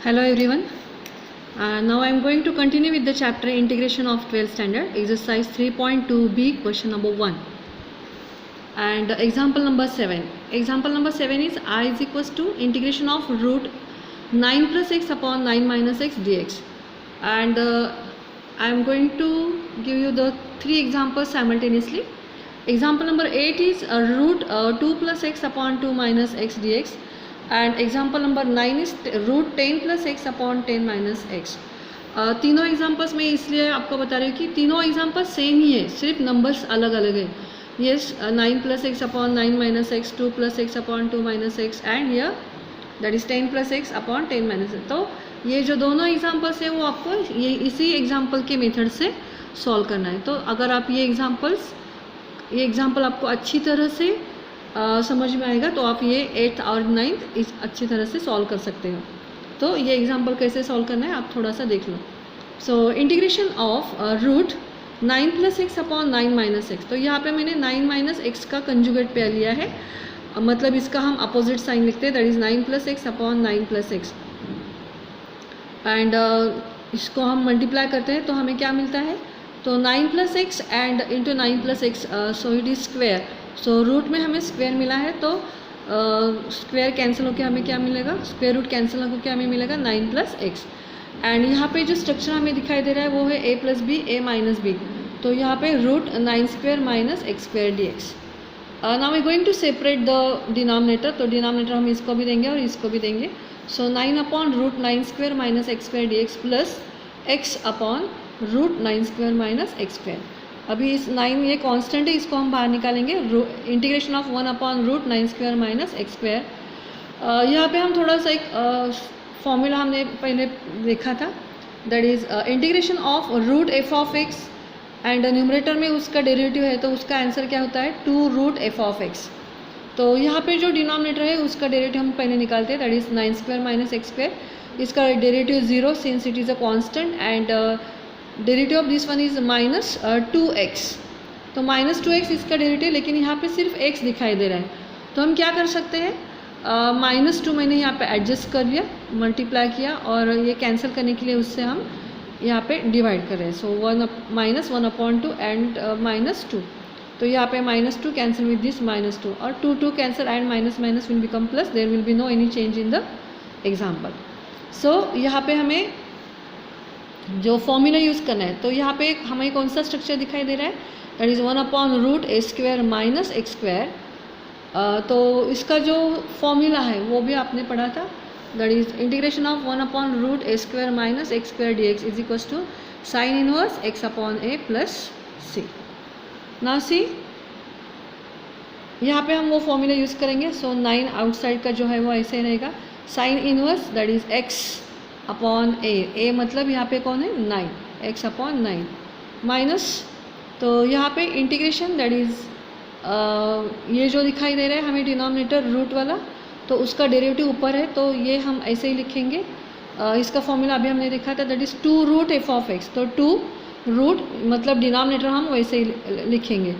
Hello everyone. Now I am going to continue with the chapter Integration of 12th Standard, exercise 3.2b, question number 1. And example number 7. Example number 7 is I is equals to integration of root 9 plus x upon 9 minus x dx. And I am going to give you the 3 examples simultaneously. Example number 8 is root 2 plus x upon 2 minus x dx. And example number 9 is root 10 plus x upon 10 minus x. तीनों examples में इसलिए आपको बता रही हूँ कि तीनों examples same ही है, सिर्फ नंबर्स अलग अलग है. Yes 9 plus x upon 9 minus x, 2 plus x upon 2 minus x and here that is 10 plus x upon 10 minus x. तो ये जो दोनों एग्जाम्पल्स है वो आपको ये इसी एग्जाम्पल के मेथड से सॉल्व करना है. तो अगर आप ये एग्जाम्पल आपको अच्छी तरह से समझ में आएगा तो आप ये 8th और 9th इस अच्छी तरह से सॉल्व कर सकते हो. तो ये एग्जाम्पल कैसे सॉल्व करना है आप थोड़ा सा देख लो. So integration of root 9 plus x upon 9 minus x. तो यहाँ पे मैंने 9 माइनस एक्स का कंजुगेट पे लिया है, मतलब इसका हम अपोजिट साइन लिखते हैं, that is 9 plus x upon 9 plus x. And इसको हम मल्टीप्लाई करते हैं तो हमें क्या मिलता है, तो 9 plus x and into 9 plus x, so it is square. So root में हमें स्क्वेयर मिला है तो स्क्वेयर कैंसिल होकर हमें क्या मिलेगा, स्क्वेयर रूट कैंसिल होकर हमें मिलेगा 9 प्लस एक्स. एंड यहाँ पे जो स्ट्रक्चर हमें दिखाई दे रहा है वो है a plus B A minus B. तो यहाँ पे root 9 square minus x square D x. Now we going to separate the denominator. तो डिनोमिनेटर हम इसको भी देंगे और इसको भी देंगे. So 9 upon root 9 square minus x square D x plus x upon root 9 square minus x square. अभी इस 9 ये कांस्टेंट है, इसको हम बाहर निकालेंगे. Integration of 1 upon root 9 square minus x square. यहाँ पे हम थोड़ा सा एक फॉर्मूला हमने पहले देखा था, that is integration of root F of X and numerator में उसका डेरिवेटिव है तो उसका आंसर क्या होता है 2 रूट एफ ऑफ एक्स. तो यहाँ पे जो डिनोमिनेटर है उसका डेरिवेटिव हम पहले निकालते हैं, that is 9 square minus x square. इसका derivative 0 since it is a constant and derivative of this one is minus 2x. तो माइनस 2x इसका डेरिवेटिव, लेकिन यहाँ पे सिर्फ x दिखाई दे रहा है. तो हम क्या कर सकते हैं, माइनस 2 मैंने यहाँ पे एडजस्ट कर लिया, मल्टीप्लाई किया और ये कैंसिल करने के लिए उससे हम यहाँ पे डिवाइड कर रहे हैं. So minus 1 upon 2 and minus 2. तो यहाँ पे minus 2 cancel with this minus 2 और 2 cancel and minus minus will become plus. There will be no any change in the example. So यहाँ पे हमें जो फॉर्मूला यूज़ करना है, तो यहाँ पे हमें कौन सा स्ट्रक्चर दिखाई दे रहा है, that is 1 upon root A square minus x square. तो इसका जो फॉर्मूला है वो भी आपने पढ़ा था, that is integration of 1 upon root A square minus x square D X is equals to sine inverse x upon A plus C. Now see यहाँ पे हम वो फॉर्मूला यूज़ करेंगे. सो 9 आउटसाइड का जो है वो ऐसे रहेगा, sine inverse that is x upon a मतलब यहाँ पे कौन है 9, एक्स अपॉन 9 माइनस. तो यहाँ पे इंटीग्रेशन दैट इज़ ये जो दिखाई दे रहा है हमें डिनोमिनेटर रूट वाला, तो उसका डेरिवेटिव ऊपर है तो ये हम ऐसे ही लिखेंगे. इसका फॉर्मूला अभी हमने देखा था, that is 2 root F of x. तो 2 रूट मतलब डिनोमिनेटर हम वैसे ही लिखेंगे.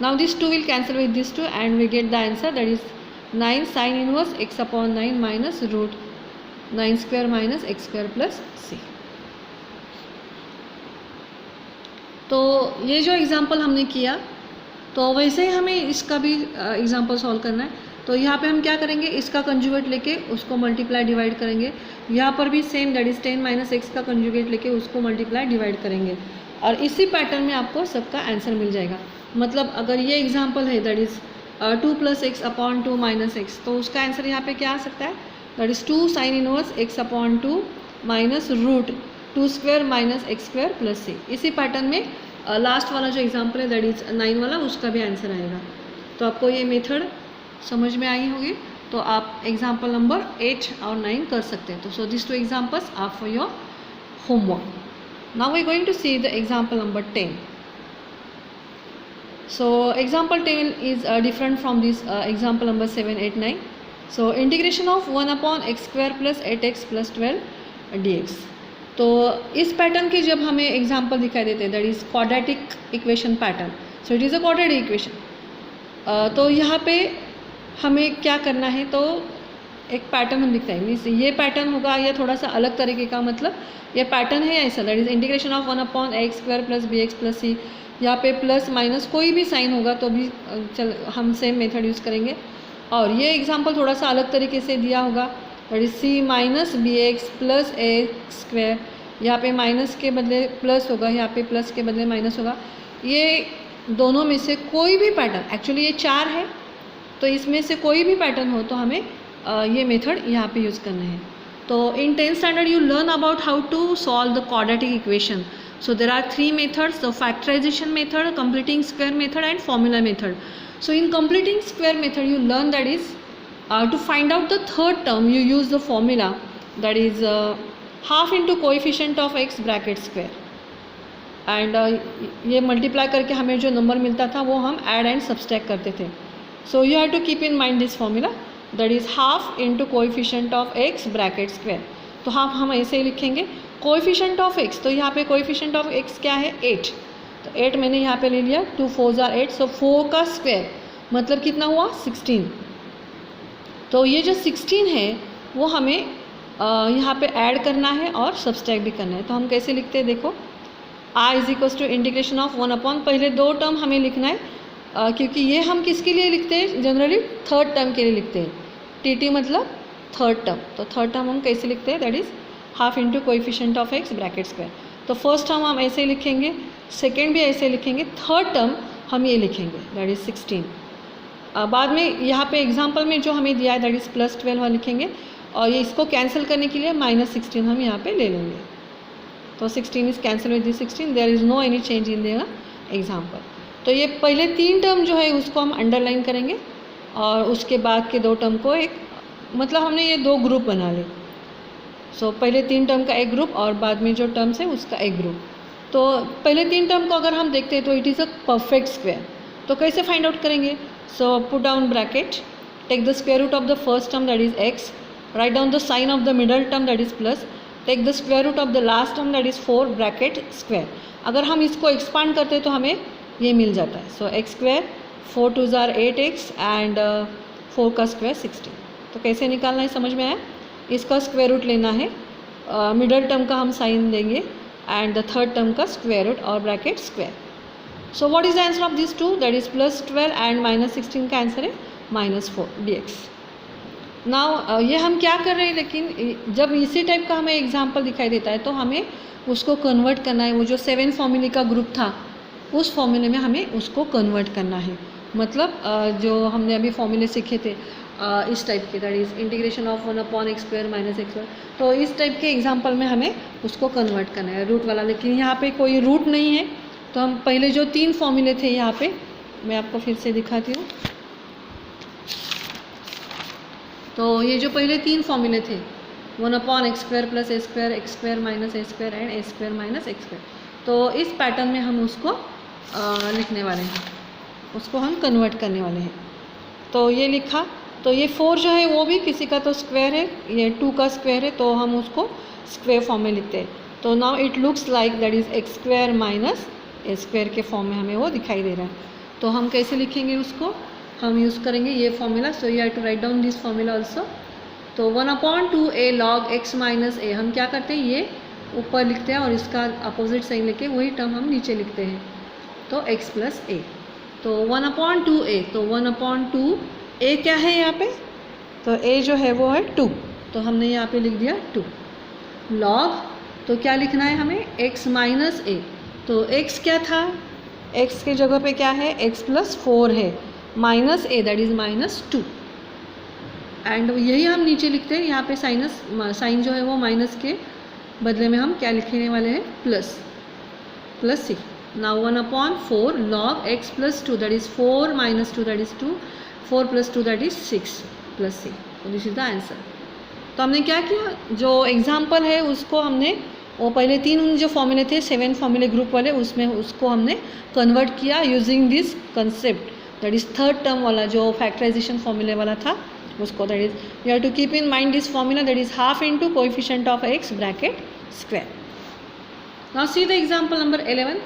Now this 2 will cancel with this 2 and we get the answer, that is 9 sine inverse x upon 9 minus root 9 square minus x square plus c. तो ये जो example हमने किया तो वैसे ही हमें इसका भी एग्जांपल सॉल्व करना है. तो यहाँ पे हम क्या करेंगे, इसका कंजुगेट लेके उसको मल्टीप्लाई डिवाइड करेंगे. यहाँ पर भी same, that is 10 minus x का कंजुगेट लेके उसको मल्टीप्लाई डिवाइड करेंगे और इसी पैटर्न में आपको सबका आंसर मिल जाएगा. मतलब अगर ये एग्जाम्पल है that is 2 plus x upon 2 minus x, तो उसका आंसर यहाँ पे क्या आ सकता है, that is 2 sine inverse x upon 2 minus root 2 square minus x square plus c. इसी पैटर्न में लास्ट वाला जो एग्जांपल है दैट इज़ 9 वाला, उसका भी आंसर आएगा. तो आपको ये मेथड समझ में आई होगी, तो आप एग्जांपल नंबर 8 और 9 कर सकते हैं. तो so this 2 examples are for your homework. Now we going to see the example number 10. So example 10 is different from this example number 7, 8, 9. So integration of 1 upon x square plus 8x plus 12 dx. तो इस pattern के जब हमें example दिखाई देते हैं, that is quadratic equation pattern. So it is a quadratic equation. तो यहाँ पे हमें क्या करना है, तो एक पैटर्न हम लिखते हैं, मीन्स ये पैटर्न होगा या थोड़ा सा अलग तरीके का, मतलब ये पैटर्न है ऐसा, that is integration of 1/x² + bx + c। यहाँ पे प्लस माइनस कोई भी साइन होगा तो भी चल हम सेम मेथड यूज़ करेंगे। और ये एग्जांपल थोड़ा सा अलग तरीके से दिया होगा, that is c - bx + a²। यहाँ पे माइनस के बदले प्लस होगा, यहाँ पे प्लस के बदले माइनस होगा। ये दोनों में से कोई भी पैटर्न, एक्चुअली ये 4 है तो इसमें से कोई भी पैटर्न हो तो हमें ये मेथड यहाँ पे यूज़ करना है। तो in 10th standard you learn about how to solve the quadratic equation. So there are 3 methods: the factorization method, completing square method, and formula method. So in completing square method you learn that is to find out the third term you use the formula, that is half into coefficient of x bracket square, and ये multiply करके हमें जो number मिलता था वो हम add and subtract करते थे। So you have to keep in mind this formula, that is half into coefficient of x bracket square. तो हाफ हम ऐसे ही लिखेंगे। कोएफिशिएंट ऑफ x, तो यहाँ पे कोएफिशिएंट ऑफ x क्या है 8, तो 8 मैंने यहाँ पे ले लिया, 2 4 = 8, सो 4 का स्क्वायर मतलब कितना हुआ 16। तो ये जो 16 है वो हमें यहाँ पे ऐड करना है और सब्सट्रैक्ट भी करना है। तो हम कैसे लिखते हैं देखो, i = इंटीग्रेशन ऑफ 1 पहले 2 टर्म हमें लिखना है, क्योंकि ये हम किसके लिए लिखते हैं, जनरली थर्ड टर्म के लिए लिखते हैं। टी मतलब थर्ड टर्म, तो थर्ड टर्म हम कैसे लिखते हैं, that is half into coefficient of x bracket square. तो फर्स्ट टर्म हम ऐसे लिखेंगे, सेकेंड भी ऐसे लिखेंगे, थर्ड टर्म हम ये लिखेंगे, दैट इज़ 16। बाद में यहाँ पे एग्जांपल में जो हमें दिया है दैट इज़ +12 लिखेंगे, और ये इसको कैंसिल करने के लिए -16 हम यहाँ पे ले लेंगे। तो 16 is cancel with this 16, there is no any change in their example. तो ये पहले 3 टर्म जो है उसको हम अंडरलाइन करेंगे, और उसके बाद के 2 टर्म को एक, मतलब हमने ये 2 ग्रुप बना ले। सो पहले 3 टर्म का एक ग्रुप और बाद में जो टर्म्स है उसका एक ग्रुप। तो पहले 3 टर्म को अगर हम देखते हैं तो it is a perfect square. तो कैसे फाइंड आउट करेंगे, so put down bracket, take the square root of the first term that is x, write down the sign of the middle term that is plus, take the square root of the last term that is 4 bracket square. अगर हम इसको expand करते हैं तो हमें ये मिल जाता है। सो x², 4 2 = 8x एंड 4 का स्क्वायर 16। तो कैसे निकालना है समझ में आया, इसका स्क्वायर रूट लेना है, मिडल टर्म का हम साइन देंगे एंड द थर्ड टर्म का स्क्वायर रूट और bracket square. So what is the answer of this 2, that is +12 and -16 का आंसर है -4 dx। नाउ ये हम क्या कर रहे हैं, लेकिन जब इसी टाइप का हमें एग्जाम्पल दिखाई देता है तो हमें उसको कन्वर्ट करना है। वो जो 7 फॉर्मूले का ग्रुप था उस फॉर्मूले में हमें उसको कन्वर्ट करना है। मतलब जो हमने अभी फॉर्मूले सीखे थे इस टाइप के, that is integration of 1/x² - x², तो इस टाइप के एग्जांपल में हमें उसको कन्वर्ट करना है रूट वाला। लेकिन यहाँ पे कोई रूट नहीं है, तो हम पहले जो 3 फॉर्मूले थे यहाँ पे मैं आपको फिर से दिखाती हूँ। तो ये जो पहले 3 फॉर्मूले थे 1/x² + a², x² - a² and a² - x², तो इस पैटर्न में हम उसको लिखने वाले हैं, उसको हम कन्वर्ट करने वाले हैं। तो ये लिखा, तो ये 4 जो है वो भी किसी का तो स्क्वायर है, ये 2 का स्क्वायर है, तो हम उसको स्क्वायर फॉर्म में लिखते हैं। तो now it looks like that is x² - a² के फॉर्म में हमें वो दिखाई दे रहा है। तो हम कैसे लिखेंगे उसको, हम यूज़ करेंगे ये formula. So you have to write down this formula also. तो 1/2a log x - a, हम क्या करते हैं, ये ऊपर लिखते हैं और इसका अपोजिट साइन लेके वही टर्म हम नीचे लिखते हैं, तो x + a। तो 1/2a, तो 1/2a क्या है यहाँ पे, तो a जो है वो है 2, तो हमने यहाँ पे लिख दिया 2 log। तो क्या लिखना है हमें, x - a, तो x क्या था, x के जगह पे क्या है, x + 4 है, minus a that is -2, and यही हम नीचे लिखते हैं। यहाँ पे साइन जो है वो माइनस के बदले में हम क्या लिखने वाले हैं, plus c। Now 1/4 log x + 2 that is 4 - 2 that is 2, 4 + 2 that is 6 + c। तो दिस इज़ द आंसर। तो हमने क्या किया, जो एग्जाम्पल है उसको हमने वो पहले 3 जो फॉर्मूले थे 7 फॉर्मूले ग्रुप वाले, उसमें उसको हमने कन्वर्ट किया using this concept, that is third term वाला जो फैक्टराइजेशन फॉर्मूले वाला था उसको, that is you have to keep in mind this formula, that is half into coefficient of x bracket square. Now see the example number 11,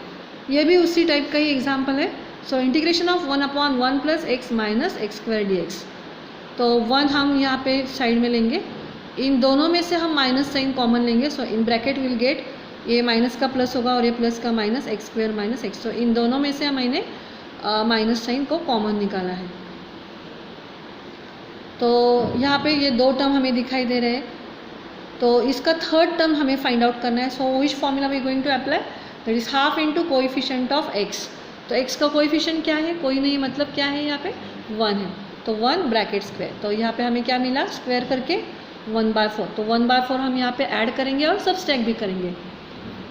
ये भी उसी type का ही एग्जाम्पल है। So integration of 1/1 + x - x² dx। तो 1 हम यहाँ पे साइड में लेंगे, इन दोनों में से हम माइनस साइन कॉमन लेंगे, सो इन ब्रैकेट विल गेट ये माइनस का प्लस होगा और ये प्लस का minus, x square minus x. तो इन दोनों में से मैंने माइनस साइन को कॉमन निकाला है। तो यहाँ पे ये दो टर्म हमें दिखाई दे रहे हैं, तो इसका थर्ड टर्म हमें फाइंड आउट करना है। So which formula we going to apply, that is half into coefficient of x. तो एक्स का कोएफिशिएंट क्या है, कोई नहीं, मतलब क्या है यहाँ पे 1 है, तो 1 ब्रैकेट स्क्वायर। तो यहाँ पे हमें क्या मिला, स्क्वायर करके 1/4। तो 1/4 हम यहाँ पे ऐड करेंगे और सबस्ट्रैक्ट भी करेंगे।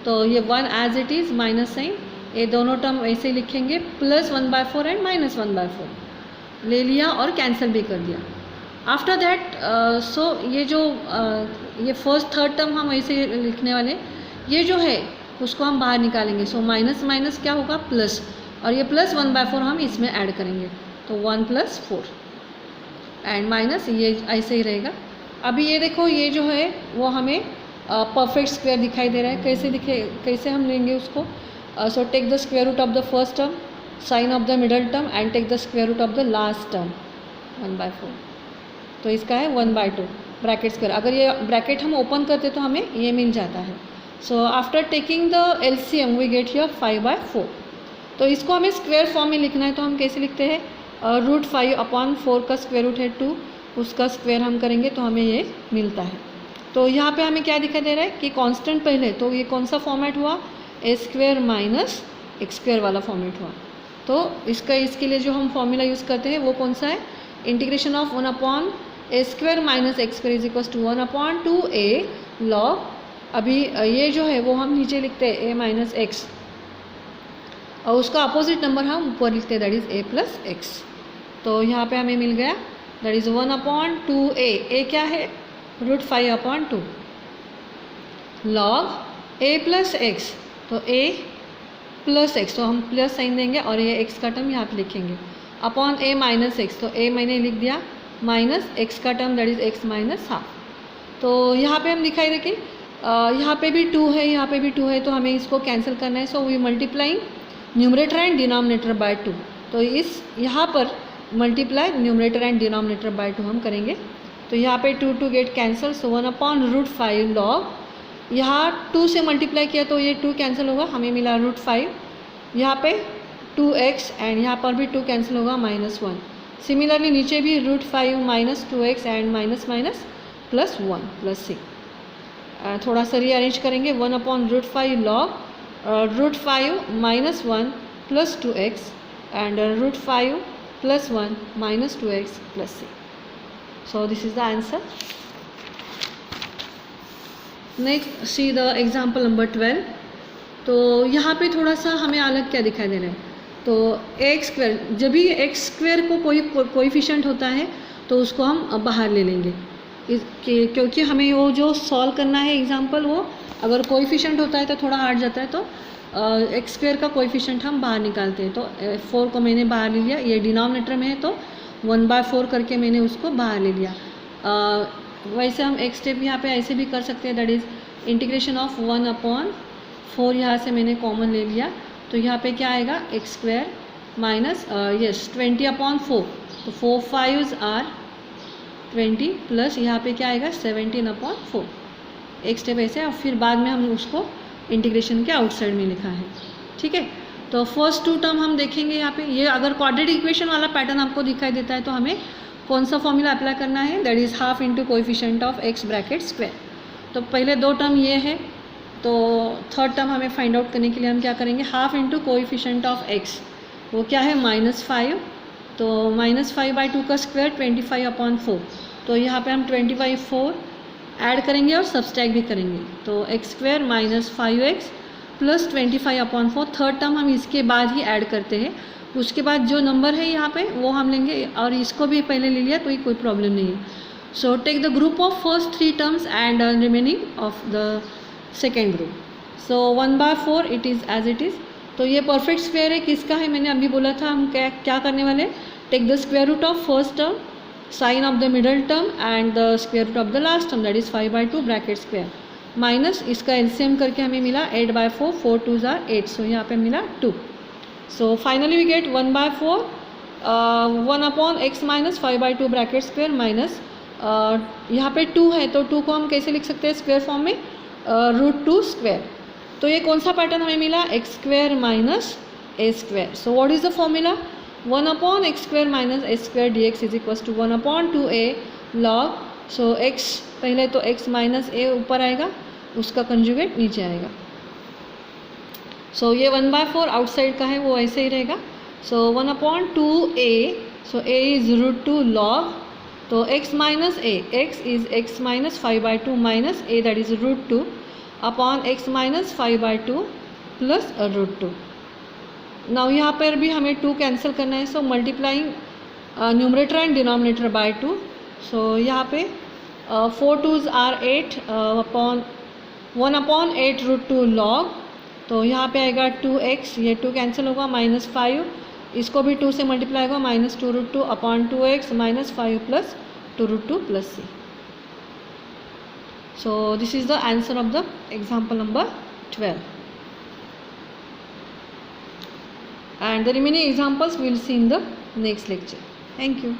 तो ये 1 as it is minus sign, ये दोनों टर्म ऐसे ही लिखेंगे, प्लस 1/4 एंड माइनस 1/4 ले लिया और कैंसिल भी कर दिया। आफ्टर दैट सो ये जो ये फर्स्ट थर्ड टर्म हम ऐसे लिखने वाले, ये जो है उसको हम बाहर निकालेंगे। सो माइनस माइनस क्या होगा, प्लस, और ये प्लस 1/4 हम इसमें ऐड करेंगे, तो 1 + 4 एंड माइनस ये ऐसे ही रहेगा। अभी ये देखो, ये जो है वो हमें परफेक्ट स्क्वायर दिखाई दे रहा है। कैसे हम लेंगे उसको, so take the square root of the first term, sign of the middle term and take the square root of the last term 1/4। तो इसका है 1/2 ब्रैकेट स्क्वायर। अगर ये ब्रैकेट हम ओपन करते तो हमें ये मिल जाता है। So after taking the LCM we get here 5/4। तो इसको हमें स्क्वायर फॉर्म में लिखना है, तो हम कैसे लिखते हैं, √5/4 का स्क्वायर रूट है 2, उसका स्क्वायर हम करेंगे तो हमें ये मिलता है। तो यहाँ पे हमें क्या दिखाई दे रहा है कि कांस्टेंट पहले, तो ये कौन सा फॉर्मेट हुआ, a² माइनस x² वाला फॉर्मेट हुआ। तो इसके लिए जो हम फॉर्मूला यूज़ करते हैं वो कौन सा है, integration of 1/a² minus x² is equal to 1/2a log, अभी ये जो है वो हम नीचे लिखते हैं a माइनस एक्स, और उसका अपोजिट नंबर हम ऊपर लिखते हैं, दैट इज़ a + x। तो यहाँ पे हमें मिल गया, दैट इज़ 1/2a, a क्या है, √5/2 log a + x। तो a + x, तो हम प्लस साइन देंगे और ये x का टर्म यहाँ पे लिखेंगे, अपॉन a माइनस एक्स, तो a मैंने लिख दिया, माइनस x का टर्म दैट इज़ x - ½ तो यहाँ पे हम दिखाई दे कि यहाँ पे भी 2 है, यहाँ पे भी 2 है, तो हमें इसको कैंसिल करना है। So we multiplying numerator and denominator by 2। तो इस यहाँ पर multiply numerator and denominator by 2 हम करेंगे। तो यहाँ पे 2 गेट कैंसिल, सो 1/√5 log, यहाँ 2 से मल्टीप्लाई किया तो ये 2 कैंसिल होगा, हमें मिला √5, यहाँ पे 2x एंड यहाँ पर भी 2 कैंसिल होगा, -1। सिमिलरली नीचे भी √5 minus 2x and minus minus +1 +6। थोड़ा सा रीअरेंज करेंगे, 1/√5 log √5 -1 + 2x and √5 +1 - 2x + 6। So this is the answer. Next see the example number 12. तो यहाँ पे थोड़ा सा हमें अलग क्या दिखाई दे रहा है, तो x², जब भी x² को कोई कोएफिशिएंट होता है तो उसको हम बाहर ले लेंगे, क्योंकि हमें वो जो सॉल्व करना है एग्जाम्पल, वो अगर कोएफिशिएंट होता है तो थोड़ा हार्ड जाता है। तो x² का कोएफिशिएंट हम बाहर निकालते हैं। तो 4 को मैंने बाहर ले लिया, ये डिनोमिनेटर में है तो 1/4 करके मैंने उसको बाहर ले लिया। वैसे हम एक स्टेप यहाँ पे ऐसे भी कर सकते हैं, दैट इज़ इंटीग्रेशन ऑफ 1/4, यहाँ से मैंने कॉमन ले लिया, तो यहाँ पे क्या आएगा, x² माइनस 20/4, तो 4 5s are 20 प्लस यहाँ पे क्या आएगा 17/4। एक स्टेप ऐसे, और फिर बाद में हम उसको इंटीग्रेशन के आउटसाइड में लिखा है। ठीक है, तो फर्स्ट 2 टर्म हम देखेंगे यहाँ पे। ये अगर क्वाड्रेटिक इक्वेशन वाला पैटर्न आपको दिखाई देता है तो हमें कौन सा फॉर्मूला अप्लाई करना है, that is half into coefficient of x bracket square. तो पहले 2 टर्म ये है, तो थर्ड टर्म हमें फाइंड आउट करने के लिए हम क्या करेंगे, half into coefficient of x, वो क्या है -5, तो -5/2 का स्क्वायर 25/4। तो यहाँ पे हम 20/4 ऐड करेंगे और सब्सट्रैक्ट भी करेंगे, तो x² - 5x + 25/4। थर्ड टर्म हम इसके बाद ही ऐड करते हैं, उसके बाद जो नंबर है यहाँ पे वो हम लेंगे, और इसको भी पहले ले लिया तो ये कोई प्रॉब्लम नहीं है। So take the group of first 3 terms and remaining of the second group. So 1/4 it is as it is. तो ये परफेक्ट स्क्वायर है, किसका है, मैंने अभी बोला था हम क्या करने वाले, take the square root of first term, sign of the middle term and the square root of the last term, that is 5/2 bracket square, minus इसका एलसीएम करके हमें मिला 8/4, 4 2s are 8, सो यहाँ पे मिला 2। So finally we get 1/4 one upon X minus 5/2 bracket square minus यहाँ पे 2 है तो 2 को हम कैसे लिख सकते हैं स्क्वेयर फॉर्म में, √2 स्क्वेयर. तो ये कौन सा पैटर्न हमें मिला, X square minus A square. So what is the formula, 1 upon X square minus A square D X is equal to 1 upon 2a log. So X पहले तो एक्स माइनस ए ऊपर आएगा, उसका कंजुगेट नीचे आएगा. सो ये 1/4 आउटसाइड का है वो ऐसे ही रहेगा. So 1 upon 2a, so a is √2 log. तो x minus a, x is x minus 5/2 minus a that is √2 upon x minus 5/2 plus √2. Now यहाँ पर भी हमें 2 कैंसिल करना है. So multiplying numerator and denominator by 2. So यहाँ पे 4 2s are 8 upon 1 upon 8 √2 log. तो यहाँ पे आएगा 2x, ये 2 कैंसिल होगा, माइनस 5, इसको भी 2 से मल्टीप्लाई होगा, minus 2 √2 upon 2x minus 5 plus 2 √2 plus c. So this is the answer of the example number 12. And the remaining examples we will see in the next lecture. Thank you.